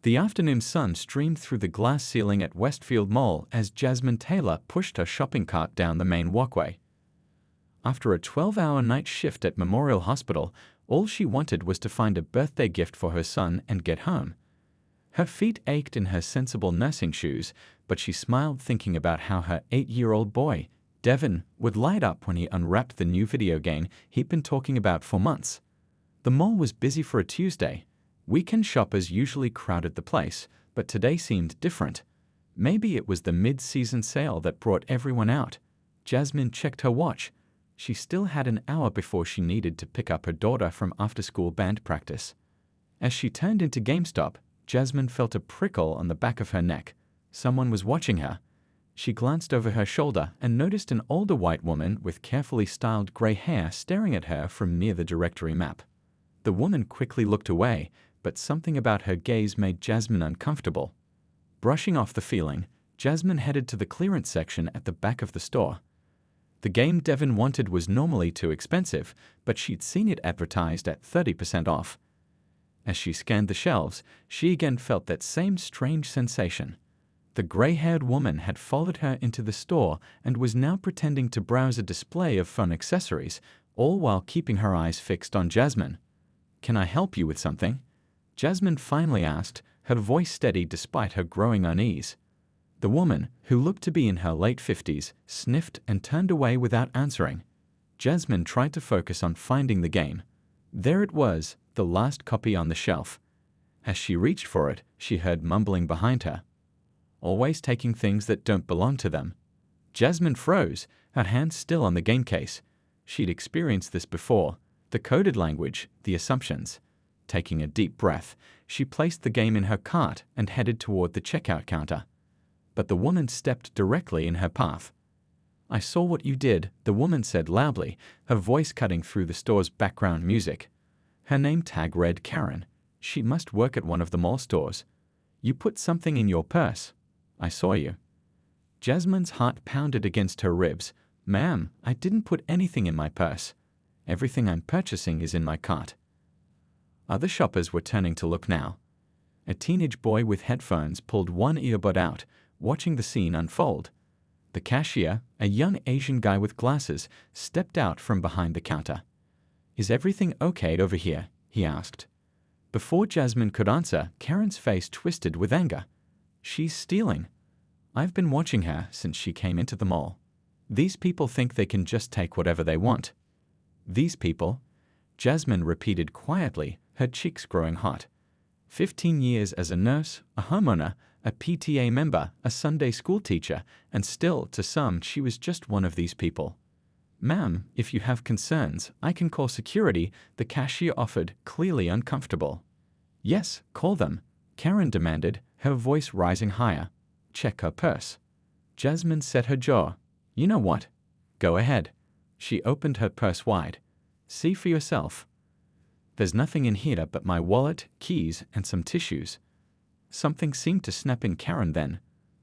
The afternoon sun streamed through the glass ceiling at Westfield Mall as Jasmine Taylor pushed her shopping cart down the main walkway. After a 12-hour night shift at Memorial Hospital, all she wanted was to find a birthday gift for her son and get home. Her feet ached in her sensible nursing shoes, but she smiled thinking about how her 8-year-old boy, Devin, would light up when he unwrapped the new video game he'd been talking about for months. The mall was busy for a Tuesday. Weekend shoppers usually crowded the place, but today seemed different. Maybe it was the mid-season sale that brought everyone out. Jasmine checked her watch. She still had an hour before she needed to pick up her daughter from after-school band practice. As she turned into GameStop, Jasmine felt a prickle on the back of her neck. Someone was watching her. She glanced over her shoulder and noticed an older white woman with carefully styled gray hair staring at her from near the directory map. The woman quickly looked away, but something about her gaze made Jasmine uncomfortable. Brushing off the feeling, Jasmine headed to the clearance section at the back of the store. The game Devin wanted was normally too expensive, but she'd seen it advertised at 30% off. As she scanned the shelves, she again felt that same strange sensation. The gray-haired woman had followed her into the store and was now pretending to browse a display of fun accessories, all while keeping her eyes fixed on Jasmine. "Can I help you with something?" Jasmine finally asked, her voice steady despite her growing unease. The woman, who looked to be in her late 50s, sniffed and turned away without answering. Jasmine tried to focus on finding the game. There it was, the last copy on the shelf. As she reached for it, she heard mumbling behind her. "Always taking things that don't belong to them." Jasmine froze, her hand still on the game case. She'd experienced this before. The coded language, the assumptions. Taking a deep breath, she placed the game in her cart and headed toward the checkout counter. But the woman stepped directly in her path. "I saw what you did," the woman said loudly, her voice cutting through the store's background music. Her name tag read Karen. She must work at one of the mall stores. "You put something in your purse. I saw you." Jasmine's heart pounded against her ribs. "Ma'am, I didn't put anything in my purse. Everything I'm purchasing is in my cart." Other shoppers were turning to look now. A teenage boy with headphones pulled one earbud out, watching the scene unfold. The cashier, a young Asian guy with glasses, stepped out from behind the counter. "Is everything okay over here?" he asked. Before Jasmine could answer, Karen's face twisted with anger. "She's stealing. I've been watching her since she came into the mall. These people think they can just take whatever they want." "These people?" Jasmine repeated quietly, her cheeks growing hot. 15 years as a nurse, a homeowner, a PTA member, a Sunday school teacher, and still, to some, she was just one of these people. "Ma'am, if you have concerns, I can call security," the cashier offered, clearly uncomfortable. "Yes, call them," Karen demanded, her voice rising higher. "Check her purse." Jasmine set her jaw. "You know what? Go ahead." She opened her purse wide. "See for yourself." "There's nothing in here but my wallet, keys, and some tissues." Something seemed to snap in Karen then.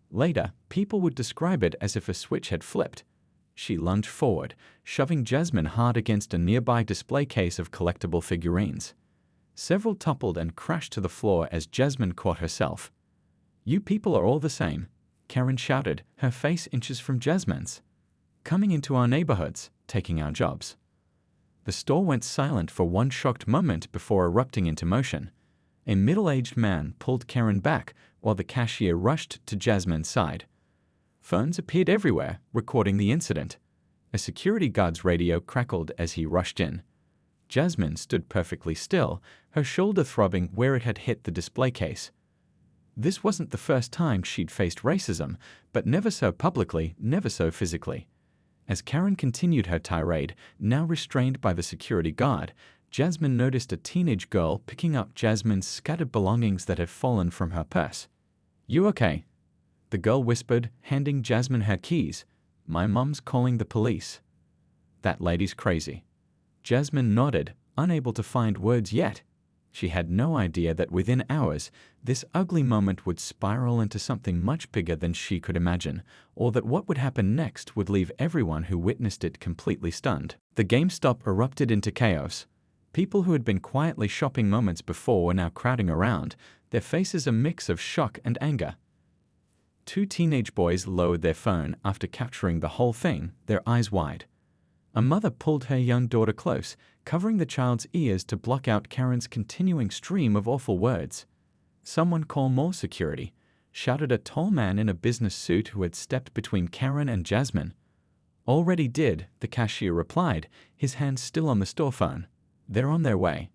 Later, people would describe it as if a switch had flipped. She lunged forward, shoving Jasmine hard against a nearby display case of collectible figurines. Several toppled and crashed to the floor as Jasmine caught herself. "You people are all the same," Karen shouted, her face inches from Jasmine's. "Coming into our neighborhoods, taking our jobs." The store went silent for one shocked moment before erupting into motion. A middle-aged man pulled Karen back while the cashier rushed to Jasmine's side. Phones appeared everywhere, recording the incident. A security guard's radio crackled as he rushed in. Jasmine stood perfectly still, her shoulder throbbing where it had hit the display case. This wasn't the first time she'd faced racism, but never so publicly, never so physically. As Karen continued her tirade, now restrained by the security guard, Jasmine noticed a teenage girl picking up Jasmine's scattered belongings that had fallen from her purse. "You okay?" the girl whispered, handing Jasmine her keys. "My mom's calling the police." "That lady's crazy." Jasmine nodded, unable to find words yet. She had no idea that within hours, this ugly moment would spiral into something much bigger than she could imagine, or that what would happen next would leave everyone who witnessed it completely stunned. The GameStop erupted into chaos. People who had been quietly shopping moments before were now crowding around, their faces a mix of shock and anger. Two teenage boys lowered their phone after capturing the whole thing, their eyes wide. A mother pulled her young daughter close, covering the child's ears to block out Karen's continuing stream of awful words. "Someone call more security," shouted a tall man in a business suit who had stepped between Karen and Jasmine. "Already did," the cashier replied, his hand still on the store phone. "They're on their way."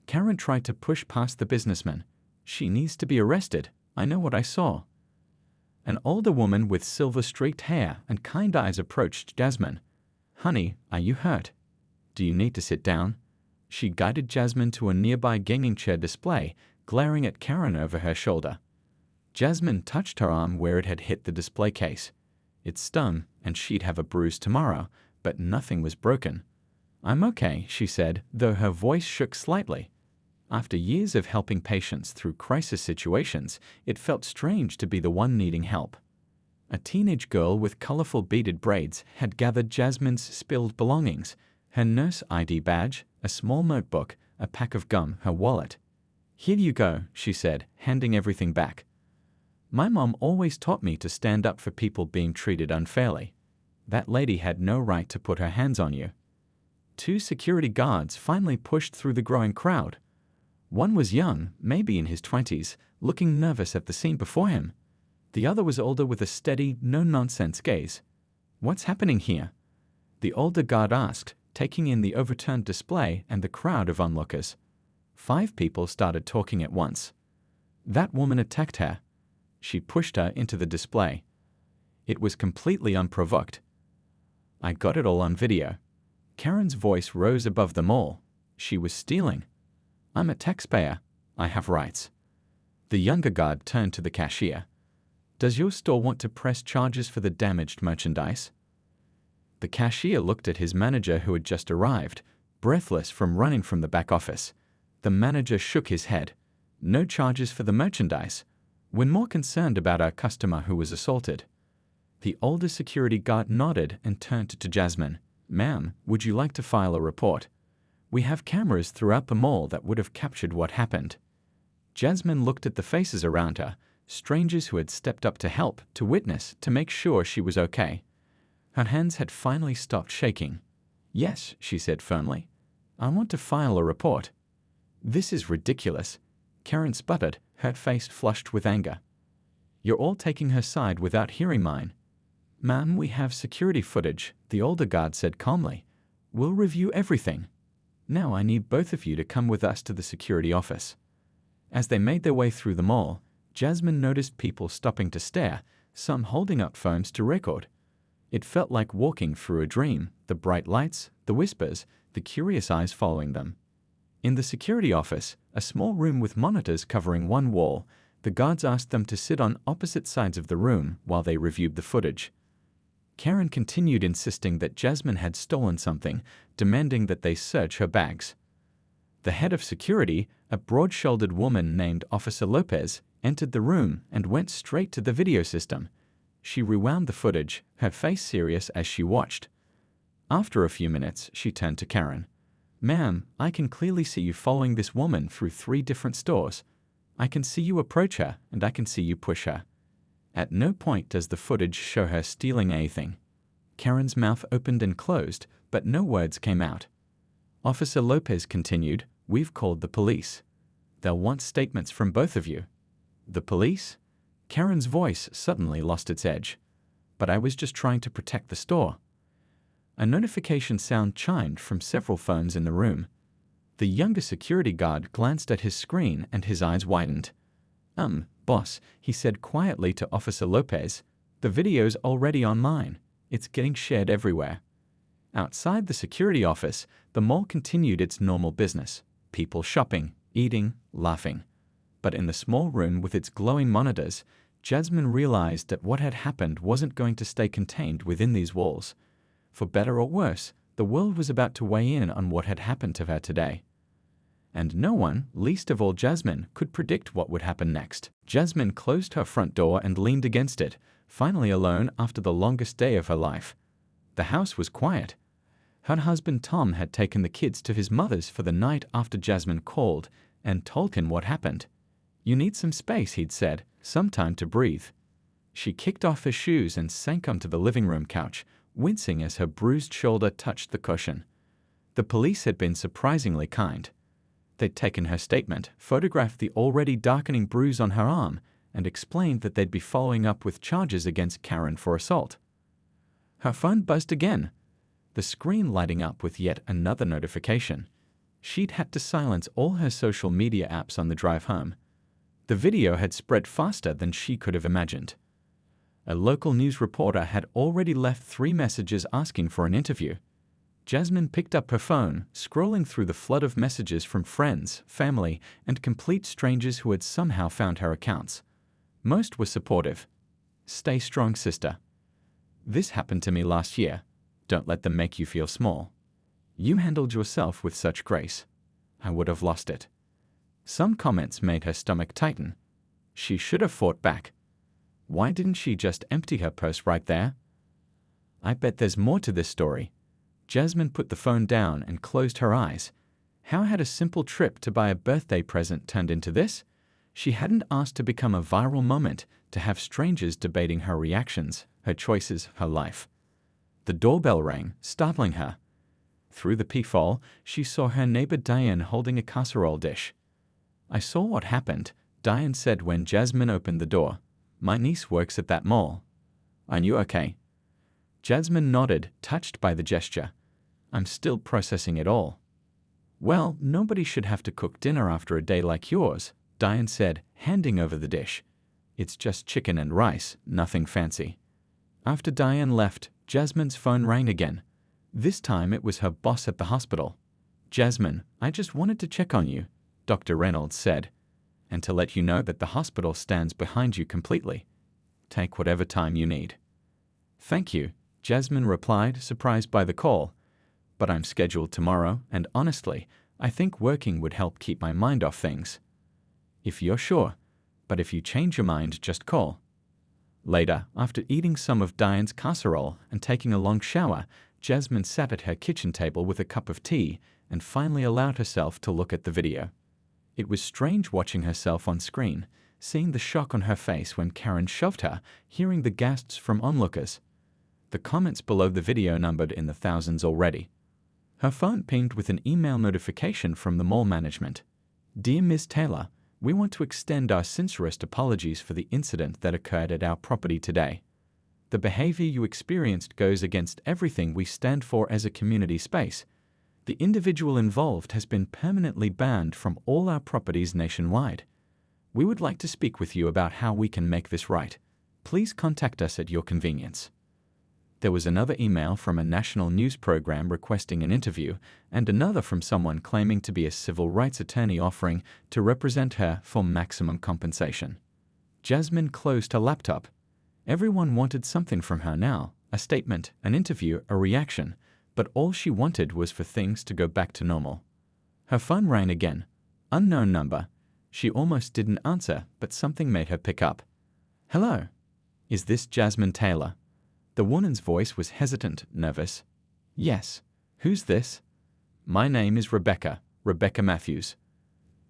Karen tried to push past the businessman. "She needs to be arrested. I know what I saw." An older woman with silver-streaked hair and kind eyes approached Jasmine. "Honey, are you hurt? Do you need to sit down?" She guided Jasmine to a nearby gaming chair display, glaring at Karen over her shoulder. Jasmine touched her arm where it had hit the display case. It stung, and she'd have a bruise tomorrow, but nothing was broken. "I'm okay," she said, though her voice shook slightly. After years of helping patients through crisis situations, it felt strange to be the one needing help. A teenage girl with colorful beaded braids had gathered Jasmine's spilled belongings, her nurse ID badge, a small notebook, a pack of gum, her wallet. "Here you go," she said, handing everything back. "My mom always taught me to stand up for people being treated unfairly. That lady had no right to put her hands on you." Two security guards finally pushed through the growing crowd. One was young, maybe in his 20s, looking nervous at the scene before him. The other was older with a steady, no-nonsense gaze. "What's happening here?" the older guard asked, taking in the overturned display and the crowd of onlookers. 5 people started talking at once. "That woman attacked her. She pushed her into the display. It was completely unprovoked. I got it all on video." Karen's voice rose above them all. "She was stealing. I'm a taxpayer. I have rights." The younger guard turned to the cashier. "Does your store want to press charges for the damaged merchandise?" The cashier looked at his manager who had just arrived, breathless from running from the back office. The manager shook his head. "No charges for the merchandise. We're more concerned about our customer who was assaulted." The older security guard nodded and turned to Jasmine. "Ma'am, would you like to file a report? We have cameras throughout the mall that would have captured what happened." Jasmine looked at the faces around her, strangers who had stepped up to help, to witness, to make sure she was okay. Her hands had finally stopped shaking. "Yes," she said firmly. "I want to file a report." "This is ridiculous," Karen sputtered, her face flushed with anger. "You're all taking her side without hearing mine." "Ma'am, we have security footage," the older guard said calmly. "We'll review everything. Now I need both of you to come with us to the security office." As they made their way through the mall, Jasmine noticed people stopping to stare, some holding up phones to record. It felt like walking through a dream, the bright lights, the whispers, the curious eyes following them. In the security office, a small room with monitors covering one wall, the guards asked them to sit on opposite sides of the room while they reviewed the footage. Karen continued insisting that Jasmine had stolen something, demanding that they search her bags. The head of security, a broad-shouldered woman named Officer Lopez, entered the room and went straight to the video system. She rewound the footage, her face serious as she watched. After a few minutes, she turned to Karen. "Ma'am, I can clearly see you following this woman through 3 different stores. I can see you approach her, and I can see you push her. At no point does the footage show her stealing anything." Karen's mouth opened and closed, but no words came out. Officer Lopez continued, "We've called the police. They'll want statements from both of you." "The police?" Karen's voice suddenly lost its edge. "But I was just trying to protect the store." A notification sound chimed from several phones in the room. The younger security guard glanced at his screen and his eyes widened. Boss," he said quietly to Officer Lopez, "the video's already online. It's getting shared everywhere." Outside the security office, the mall continued its normal business. People shopping, eating, laughing. But in the small room with its glowing monitors, Jasmine realized that what had happened wasn't going to stay contained within these walls. For better or worse, the world was about to weigh in on what had happened to her today. And no one, least of all Jasmine, could predict what would happen next. Jasmine closed her front door and leaned against it, finally alone after the longest day of her life. The house was quiet. Her husband Tom had taken the kids to his mother's for the night after Jasmine called and told him what happened. You need some space, he'd said, some time to breathe. She kicked off her shoes and sank onto the living room couch, wincing as her bruised shoulder touched the cushion. The police had been surprisingly kind. They'd taken her statement, photographed the already darkening bruise on her arm, and explained that they'd be following up with charges against Karen for assault. Her phone buzzed again, the screen lighting up with yet another notification. She'd had to silence all her social media apps on the drive home. The video had spread faster than she could have imagined. A local news reporter had already left 3 messages asking for an interview. Jasmine picked up her phone, scrolling through the flood of messages from friends, family, and complete strangers who had somehow found her accounts. Most were supportive. "Stay strong, sister. This happened to me last year. Don't let them make you feel small. You handled yourself with such grace. I would have lost it." Some comments made her stomach tighten. She should have fought back. Why didn't she just empty her purse right there? I bet there's more to this story. Jasmine put the phone down and closed her eyes. How had a simple trip to buy a birthday present turned into this? She hadn't asked to become a viral moment, to have strangers debating her reactions, her choices, her life. The doorbell rang, startling her. Through the peephole, she saw her neighbor Diane holding a casserole dish. "I saw what happened," Diane said when Jasmine opened the door. "My niece works at that mall. Are you okay?" Jasmine nodded, touched by the gesture. "I'm still processing it all." "Well, nobody should have to cook dinner after a day like yours," Diane said, handing over the dish. "It's just chicken and rice, nothing fancy." After Diane left, Jasmine's phone rang again. This time it was her boss at the hospital. "Jasmine, I just wanted to check on you," Dr. Reynolds said, "and to let you know that the hospital stands behind you completely. Take whatever time you need." "Thank you," Jasmine replied, surprised by the call. "But I'm scheduled tomorrow, and honestly, I think working would help keep my mind off things." "If you're sure, but if you change your mind, just call." Later, after eating some of Diane's casserole and taking a long shower, Jasmine sat at her kitchen table with a cup of tea and finally allowed herself to look at the video. It was strange watching herself on screen, seeing the shock on her face when Karen shoved her, hearing the gasps from onlookers. The comments below the video numbered in the thousands already. Her phone pinged with an email notification from the mall management. "Dear Ms. Taylor, we want to extend our sincerest apologies for the incident that occurred at our property today. The behavior you experienced goes against everything we stand for as a community space. The individual involved has been permanently banned from all our properties nationwide. We would like to speak with you about how we can make this right. Please contact us at your convenience." There was another email from a national news program requesting an interview, and another from someone claiming to be a civil rights attorney offering to represent her for maximum compensation. Jasmine closed her laptop. Everyone wanted something from her now, a statement, an interview, a reaction, but all she wanted was for things to go back to normal. Her phone rang again. Unknown number. She almost didn't answer, but something made her pick up. "Hello. Is this Jasmine Taylor?" The woman's voice was hesitant, nervous. "Yes. Who's this?" "My name is Rebecca Matthews."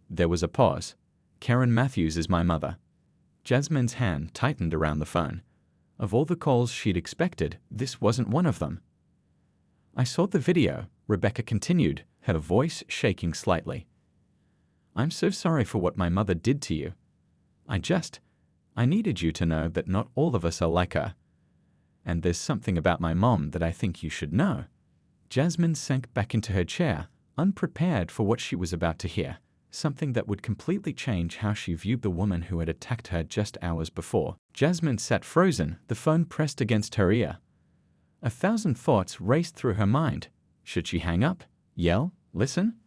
There was a pause. "Karen Matthews is my mother." Jasmine's hand tightened around the phone. Of all the calls she'd expected, this wasn't one of them. "I saw the video," Rebecca continued, her voice shaking slightly. "I'm so sorry for what my mother did to you. I needed you to know that not all of us are like her. And there's something about my mom that I think you should know." Jasmine sank back into her chair, unprepared for what she was about to hear, something that would completely change how she viewed the woman who had attacked her just hours before. Jasmine sat frozen, the phone pressed against her ear. 1,000 thoughts raced through her mind. Should she hang up? Yell? Listen?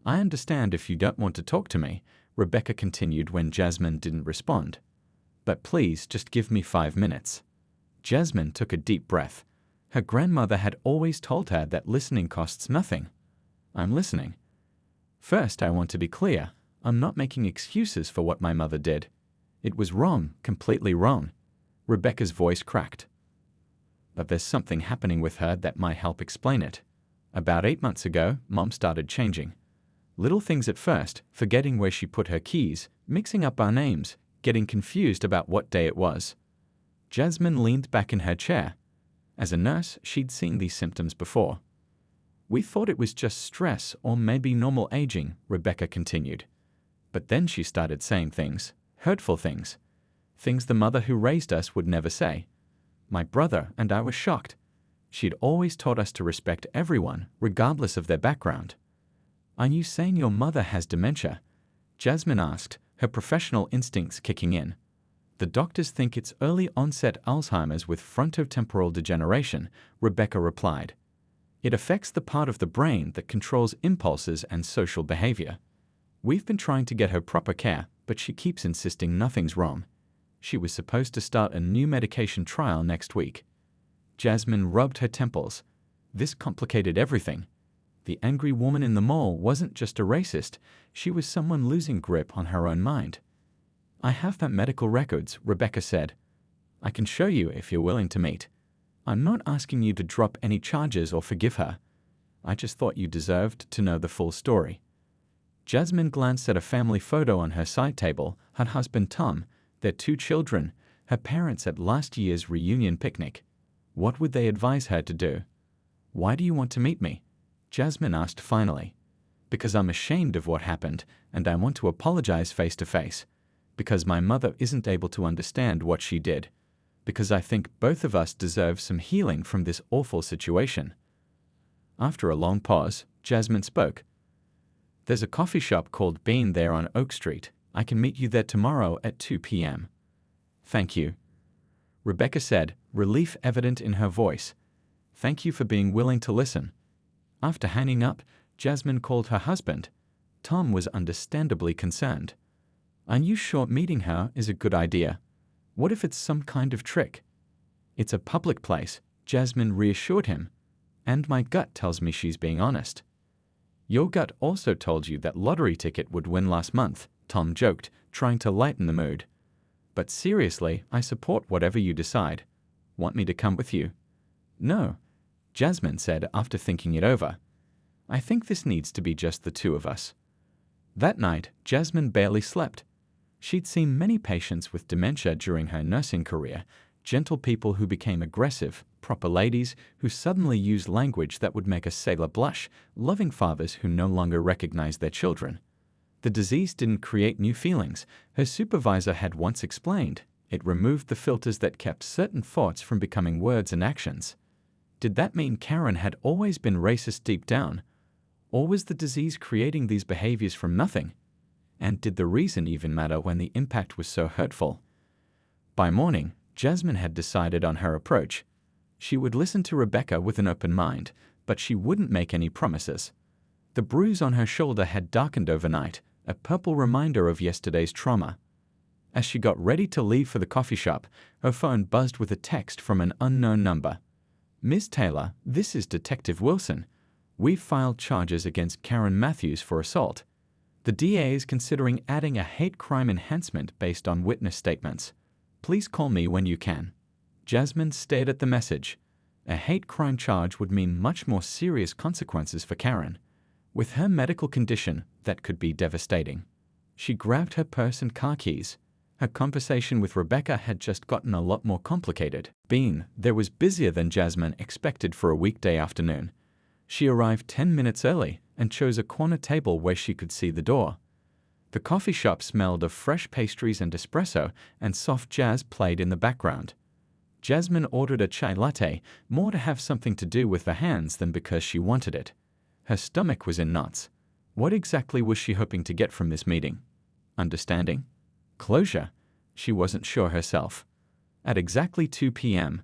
"I understand if you don't want to talk to me," Rebecca continued when Jasmine didn't respond. "But please just give me 5 minutes." Jasmine took a deep breath. Her grandmother had always told her that listening costs nothing. "I'm listening. First, I want to be clear. I'm not making excuses for what my mother did. It was wrong, completely wrong." Rebecca's voice cracked. "But there's something happening with her that might help explain it. About 8 months ago, Mom started changing. Little things at first, forgetting where she put her keys, mixing up our names, getting confused about what day it was. Jasmine leaned back in her chair. As a nurse, she'd seen these symptoms before. We thought it was just stress or maybe normal aging, Rebecca continued. But then she started saying things, hurtful things. Things the mother who raised us would never say. My brother and I were shocked. She'd always taught us to respect everyone, regardless of their background. Are you saying your mother has dementia? Jasmine asked, her professional instincts kicking in. The doctors think it's early onset Alzheimer's with frontotemporal degeneration, Rebecca replied. It affects the part of the brain that controls impulses and social behavior. We've been trying to get her proper care, but she keeps insisting nothing's wrong. She was supposed to start a new medication trial next week. Jasmine rubbed her temples. This complicated everything. The angry woman in the mall wasn't just a racist, she was someone losing grip on her own mind. I have the medical records, Rebecca said. I can show you if you're willing to meet. I'm not asking you to drop any charges or forgive her. I just thought you deserved to know the full story. Jasmine glanced at a family photo on her side table, her husband Tom, their 2 children, her parents at last year's reunion picnic. What would they advise her to do? Why do you want to meet me? Jasmine asked finally. Because I'm ashamed of what happened, and I want to apologize face to face. Because my mother isn't able to understand what she did. Because I think both of us deserve some healing from this awful situation. After a long pause, Jasmine spoke. There's a coffee shop called Bean there on Oak Street. I can meet you there tomorrow at 2 p.m. Thank you. Rebecca said, relief evident in her voice. Thank you for being willing to listen. After hanging up, Jasmine called her husband. Tom was understandably concerned. Are you sure meeting her is a good idea? What if it's some kind of trick? It's a public place, Jasmine reassured him. And my gut tells me she's being honest. Your gut also told you that lottery ticket would win last month, Tom joked, trying to lighten the mood. But seriously, I support whatever you decide. Want me to come with you? No, Jasmine said after thinking it over. I think this needs to be just the 2 of us. That night, Jasmine barely slept. She'd seen many patients with dementia during her nursing career, gentle people who became aggressive, proper ladies who suddenly used language that would make a sailor blush, loving fathers who no longer recognized their children. The disease didn't create new feelings, her supervisor had once explained. It removed the filters that kept certain thoughts from becoming words and actions. Did that mean Karen had always been racist deep down? Or was the disease creating these behaviors from nothing? And did the reason even matter when the impact was so hurtful? By morning, Jasmine had decided on her approach. She would listen to Rebecca with an open mind, but she wouldn't make any promises. The bruise on her shoulder had darkened overnight, a purple reminder of yesterday's trauma. As she got ready to leave for the coffee shop, her phone buzzed with a text from an unknown number. Ms. Taylor, this is Detective Wilson. We've filed charges against Karen Matthews for assault. The DA is considering adding a hate crime enhancement based on witness statements. Please call me when you can. Jasmine stared at the message. A hate crime charge would mean much more serious consequences for Karen. With her medical condition, that could be devastating. She grabbed her purse and car keys. Her conversation with Rebecca had just gotten a lot more complicated. Bean there was busier than Jasmine expected for a weekday afternoon. She arrived 10 minutes early and chose a corner table where she could see the door. The coffee shop smelled of fresh pastries and espresso, and soft jazz played in the background. Jasmine ordered a chai latte, more to have something to do with the hands than because she wanted it. Her stomach was in knots. What exactly was she hoping to get from this meeting? Understanding? Closure? She wasn't sure herself. At exactly 2 p.m.,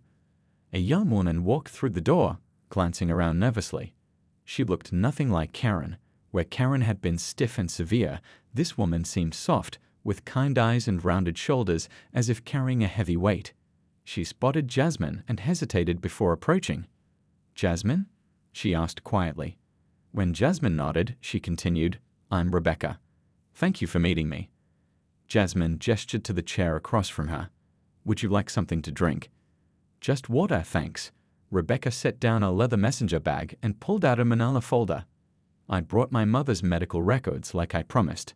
a young woman walked through the door, glancing around nervously. She looked nothing like Karen. Where Karen had been stiff and severe, this woman seemed soft, with kind eyes and rounded shoulders, as if carrying a heavy weight. She spotted Jasmine and hesitated before approaching. Jasmine? She asked quietly. When Jasmine nodded, she continued, I'm Rebecca. Thank you for meeting me. Jasmine gestured to the chair across from her. Would you like something to drink? Just water, thanks. Rebecca set down a leather messenger bag and pulled out a manila folder. I brought my mother's medical records like I promised.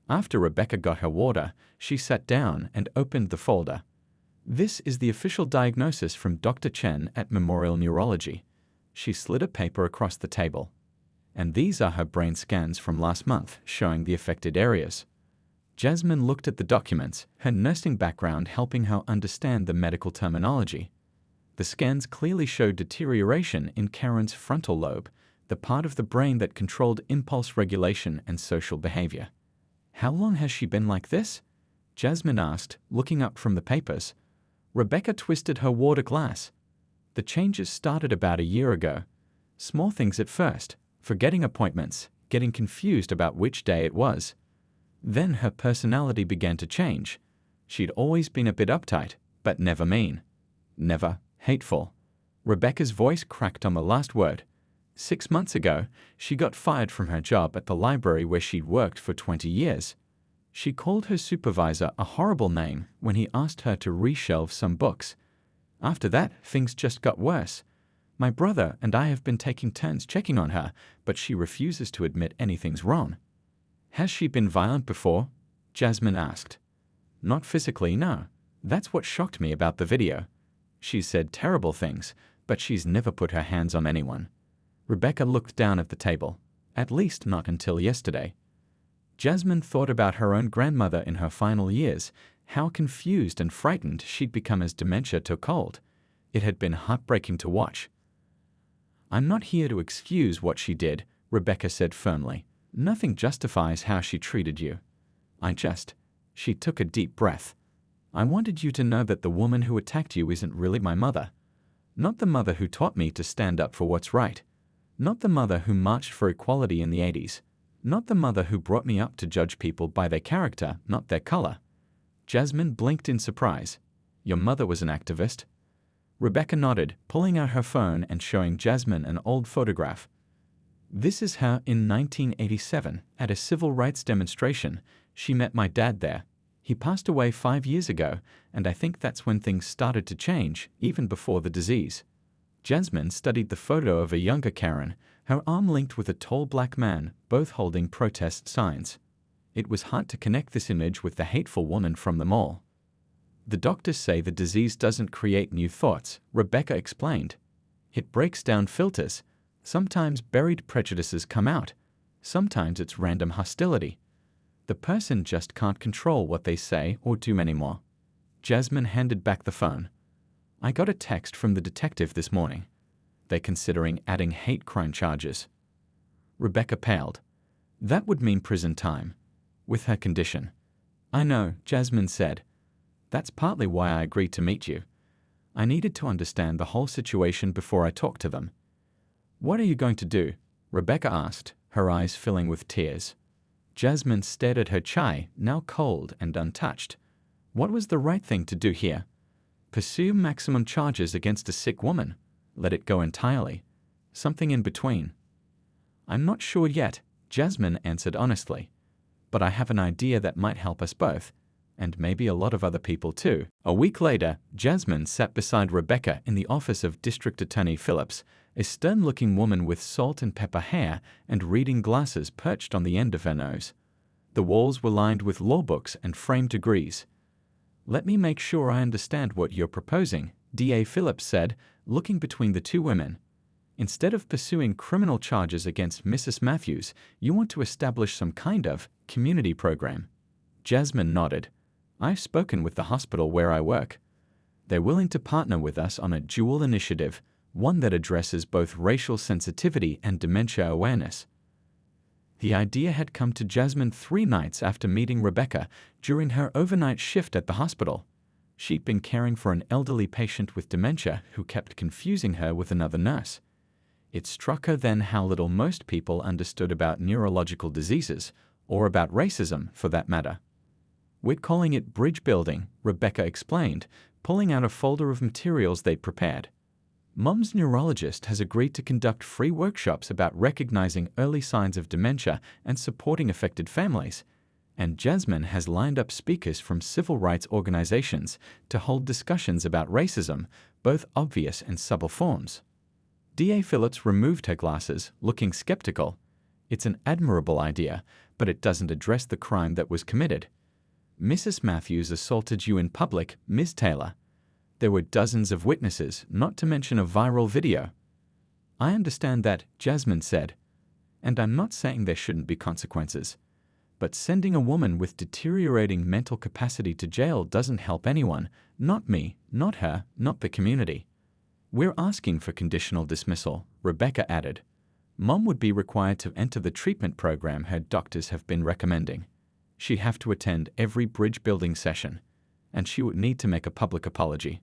After Rebecca got her water, she sat down and opened the folder. This is the official diagnosis from Dr. Chen at Memorial Neurology. She slid a paper across the table. And these are her brain scans from last month, showing the affected areas. Jasmine looked at the documents, her nursing background helping her understand the medical terminology. The scans clearly showed deterioration in Karen's frontal lobe, the part of the brain that controlled impulse regulation and social behavior. How long has she been like this? Jasmine asked, looking up from the papers. Rebecca twisted her water glass. The changes started about a year ago. Small things at first, forgetting appointments, getting confused about which day it was. Then her personality began to change. She'd always been a bit uptight, but never mean. Never hateful. Rebecca's voice cracked on the last word. 6 months ago, she got fired from her job at the library where she'd worked for 20 years. She called her supervisor a horrible name when he asked her to reshelve some books. After that, things just got worse. My brother and I have been taking turns checking on her, but she refuses to admit anything's wrong. Has she been violent before? Jasmine asked. Not physically, no. That's what shocked me about the video. She's said terrible things, but she's never put her hands on anyone. Rebecca looked down at the table. At least not until yesterday. Jasmine thought about her own grandmother in her final years, how confused and frightened she'd become as dementia took hold. It had been heartbreaking to watch. I'm not here to excuse what she did, Rebecca said firmly. Nothing justifies how she treated you. She took a deep breath. I wanted you to know that the woman who attacked you isn't really my mother. Not the mother who taught me to stand up for what's right. Not the mother who marched for equality in the 80s. Not the mother who brought me up to judge people by their character, not their color. Jasmine blinked in surprise. Your mother was an activist? Rebecca nodded, pulling out her phone and showing Jasmine an old photograph. This is her in 1987, at a civil rights demonstration. She met my dad there. He passed away 5 years ago, and I think that's when things started to change, even before the disease. Jasmine studied the photo of a younger Karen, her arm linked with a tall black man, both holding protest signs. It was hard to connect this image with the hateful woman from the mall. The doctors say the disease doesn't create new thoughts, Rebecca explained. It breaks down filters. Sometimes buried prejudices come out. Sometimes it's random hostility. The person just can't control what they say or do anymore. Jasmine handed back the phone. I got a text from the detective this morning. They're considering adding hate crime charges. Rebecca paled. That would mean prison time. With her condition. I know, Jasmine said. That's partly why I agreed to meet you. I needed to understand the whole situation before I talked to them. What are you going to do? Rebecca asked, her eyes filling with tears. Jasmine stared at her chai, now cold and untouched. What was the right thing to do here? Pursue maximum charges against a sick woman? Let it go entirely? Something in between? I'm not sure yet, Jasmine answered honestly. But I have an idea that might help us both, and maybe a lot of other people too. A week later, Jasmine sat beside Rebecca in the office of District Attorney Phillips, a stern-looking woman with salt and pepper hair and reading glasses perched on the end of her nose. The walls were lined with law books and framed degrees. Let me make sure I understand what you're proposing, DA Phillips said, looking between the two women. Instead of pursuing criminal charges against Mrs. Matthews, you want to establish some kind of community program. Jasmine nodded. I've spoken with the hospital where I work. They're willing to partner with us on a dual initiative, one that addresses both racial sensitivity and dementia awareness. The idea had come to Jasmine 3 nights after meeting Rebecca during her overnight shift at the hospital. She'd been caring for an elderly patient with dementia who kept confusing her with another nurse. It struck her then how little most people understood about neurological diseases, or about racism, for that matter. We're calling it bridge building, Rebecca explained, pulling out a folder of materials they'd prepared. Mom's neurologist has agreed to conduct free workshops about recognizing early signs of dementia and supporting affected families, and Jasmine has lined up speakers from civil rights organizations to hold discussions about racism, both obvious and subtle forms. DA Phillips removed her glasses, looking skeptical. It's an admirable idea, but it doesn't address the crime that was committed. Mrs. Matthews assaulted you in public, Ms. Taylor. There were dozens of witnesses, not to mention a viral video. I understand that, Jasmine said. And I'm not saying there shouldn't be consequences. But sending a woman with deteriorating mental capacity to jail doesn't help anyone, not me, not her, not the community. We're asking for conditional dismissal, Rebecca added. Mom would be required to enter the treatment program her doctors have been recommending. She'd have to attend every bridge building session, and she would need to make a public apology.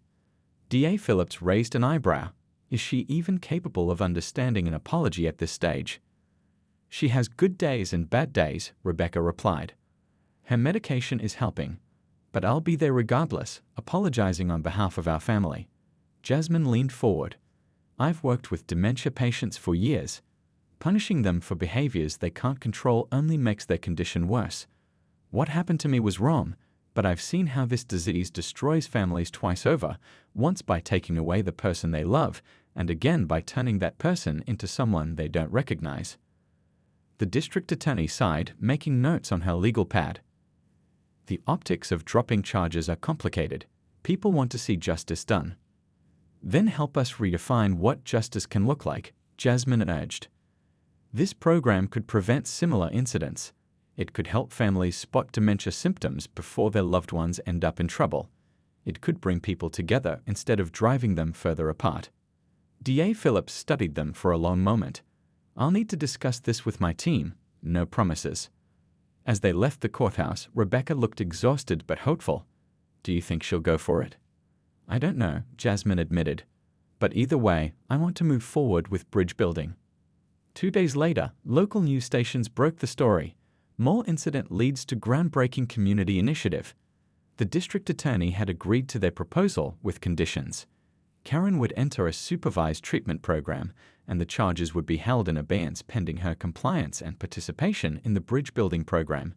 D.A. Phillips raised an eyebrow. Is she even capable of understanding an apology at this stage? She has good days and bad days, Rebecca replied. Her medication is helping, but I'll be there regardless, apologizing on behalf of our family. Jasmine leaned forward. I've worked with dementia patients for years. Punishing them for behaviors they can't control only makes their condition worse. What happened to me was wrong, but I've seen how this disease destroys families twice over, once by taking away the person they love, and again by turning that person into someone they don't recognize. The district attorney sighed, making notes on her legal pad. The optics of dropping charges are complicated. People want to see justice done. Then help us redefine what justice can look like, Jasmine urged. This program could prevent similar incidents. It could help families spot dementia symptoms before their loved ones end up in trouble. It could bring people together instead of driving them further apart. D.A. Phillips studied them for a long moment. I'll need to discuss this with my team. No promises. As they left the courthouse, Rebecca looked exhausted but hopeful. Do you think she'll go for it? I don't know, Jasmine admitted. But either way, I want to move forward with bridge building. 2 days later, local news stations broke the story. Mall incident leads to groundbreaking community initiative. The district attorney had agreed to their proposal with conditions. Karen would enter a supervised treatment program, and the charges would be held in abeyance pending her compliance and participation in the bridge building program.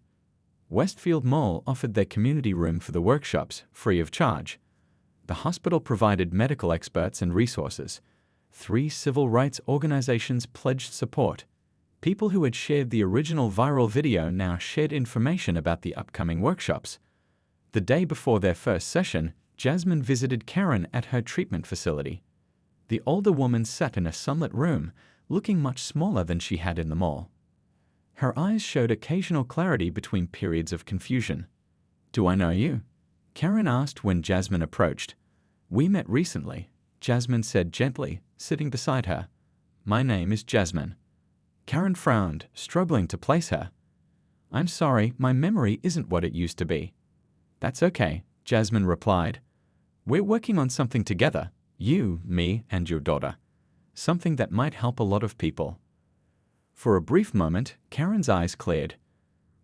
Westfield Mall offered their community room for the workshops, free of charge. The hospital provided medical experts and resources. 3 civil rights organizations pledged support. People who had shared the original viral video now shared information about the upcoming workshops. The day before their first session, Jasmine visited Karen at her treatment facility. The older woman sat in a sunlit room, looking much smaller than she had in the mall. Her eyes showed occasional clarity between periods of confusion. Do I know you? Karen asked when Jasmine approached. We met recently, Jasmine said gently, sitting beside her. My name is Jasmine. Karen frowned, struggling to place her. I'm sorry, my memory isn't what it used to be. That's okay, Jasmine replied. We're working on something together, you, me, and your daughter. Something that might help a lot of people. For a brief moment, Karen's eyes cleared.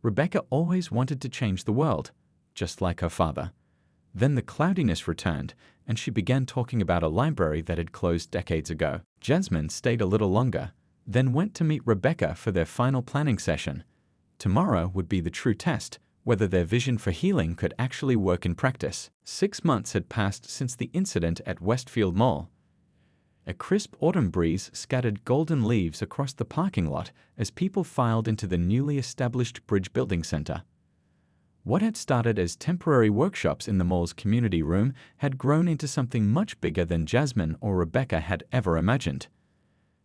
Rebecca always wanted to change the world, just like her father. Then the cloudiness returned, and she began talking about a library that had closed decades ago. Jasmine stayed a little longer, then went to meet Rebecca for their final planning session. Tomorrow would be the true test, whether their vision for healing could actually work in practice. 6 months had passed since the incident at Westfield Mall. A crisp autumn breeze scattered golden leaves across the parking lot as people filed into the newly established Bridge Building Center. What had started as temporary workshops in the mall's community room had grown into something much bigger than Jasmine or Rebecca had ever imagined.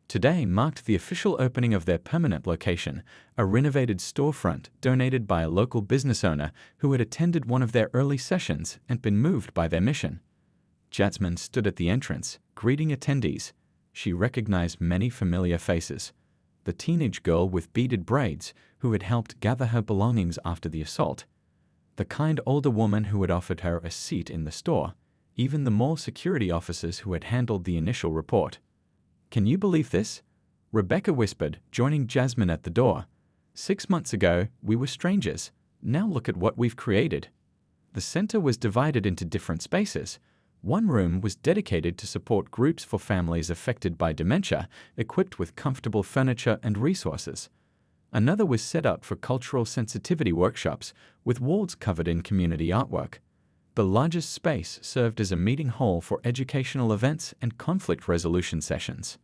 Today marked the official opening of their permanent location, a renovated storefront donated by a local business owner who had attended one of their early sessions and been moved by their mission. Jasmine stood at the entrance, greeting attendees. She recognized many familiar faces. The teenage girl with beaded braids who had helped gather her belongings after the assault. The kind older woman who had offered her a seat in the store. Even the mall security officers who had handled the initial report. Can you believe this? Rebecca whispered, joining Jasmine at the door. 6 months ago, we were strangers. Now look at what we've created. The center was divided into different spaces. One room was dedicated to support groups for families affected by dementia, equipped with comfortable furniture and resources. Another was set up for cultural sensitivity workshops, with walls covered in community artwork. The largest space served as a meeting hall for educational events and conflict resolution sessions.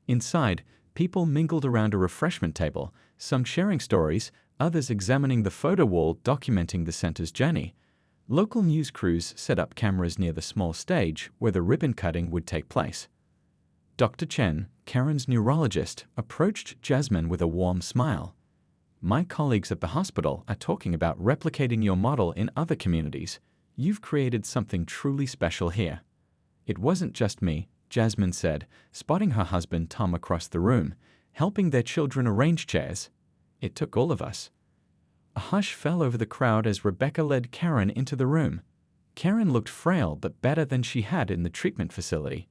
Inside, People mingled around a refreshment table, some sharing stories, others examining the photo wall documenting the center's journey. Local news crews set up cameras near the small stage where the ribbon cutting would take place. Dr. Chen, Karen's neurologist, approached Jasmine with a warm smile. "My colleagues at the hospital are talking about replicating your model in other communities. You've created something truly special here." "It wasn't just me," Jasmine said, spotting her husband Tom across the room, helping their children arrange chairs. "It took all of us." A hush fell over the crowd as Rebecca led Karen into the room. Karen looked frail but better than she had in the treatment facility.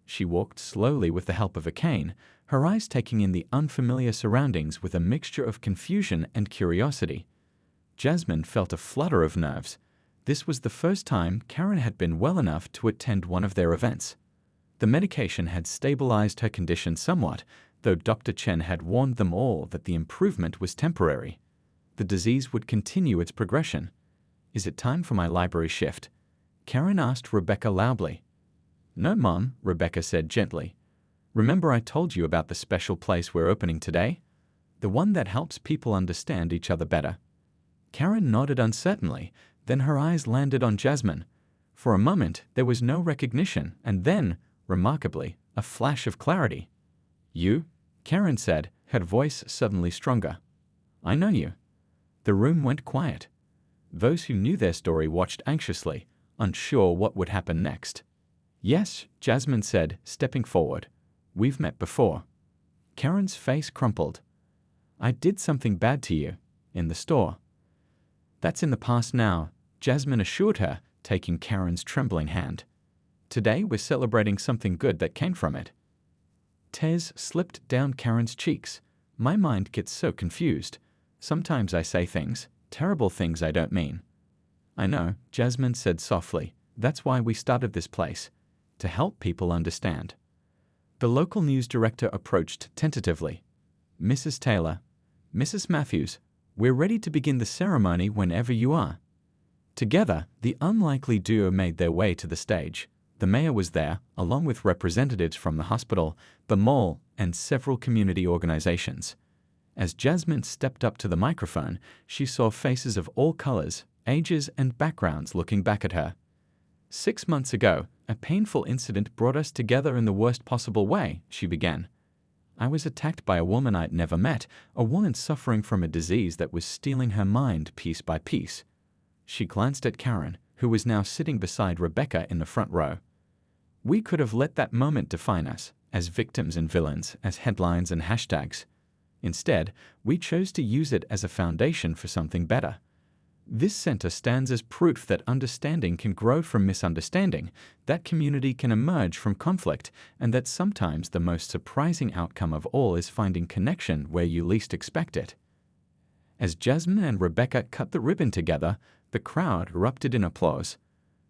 She walked slowly with the help of a cane, her eyes taking in the unfamiliar surroundings with a mixture of confusion and curiosity. Jasmine felt a flutter of nerves. This was the first time Karen had been well enough to attend one of their events. The medication had stabilized her condition somewhat, though Dr. Chen had warned them all that the improvement was temporary. The disease would continue its progression. "Is it time for my library shift?" Karen asked Rebecca loudly. "No, Mom," Rebecca said gently. "Remember I told you about the special place we're opening today? The one that helps people understand each other better." Karen nodded uncertainly, then her eyes landed on Jasmine. For a moment, there was no recognition, and then, remarkably, a flash of clarity. "You?" Karen said, her voice suddenly stronger. "I know you." The room went quiet. Those who knew their story watched anxiously, unsure what would happen next. "Yes," Jasmine said, stepping forward. "We've met before." Karen's face crumpled. "I did something bad to you. In the store." "That's in the past now," Jasmine assured her, taking Karen's trembling hand. "Today we're celebrating something good that came from it." Tears slipped down Karen's cheeks. "My mind gets so confused. Sometimes I say things, terrible things I don't mean." "I know," Jasmine said softly. "That's why we started this place. To help people understand." The local news director approached tentatively. "Mrs. Taylor, Mrs. Matthews, we're ready to begin the ceremony whenever you are." Together, the unlikely duo made their way to the stage. The mayor was there, along with representatives from the hospital, the mall, and several community organizations. As Jasmine stepped up to the microphone, she saw faces of all colors, ages, and backgrounds looking back at her. "6 months ago, a painful incident brought us together in the worst possible way," she began. "I was attacked by a woman I'd never met, a woman suffering from a disease that was stealing her mind piece by piece." She glanced at Karen, who was now sitting beside Rebecca in the front row. "We could have let that moment define us, as victims and villains, as headlines and hashtags. Instead, we chose to use it as a foundation for something better. This center stands as proof that understanding can grow from misunderstanding, that community can emerge from conflict, and that sometimes the most surprising outcome of all is finding connection where you least expect it." As Jasmine and Rebecca cut the ribbon together, the crowd erupted in applause.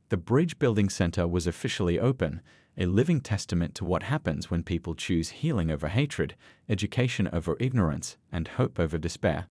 The Bridge Building Center was officially open, a living testament to what happens when people choose healing over hatred, education over ignorance, and hope over despair.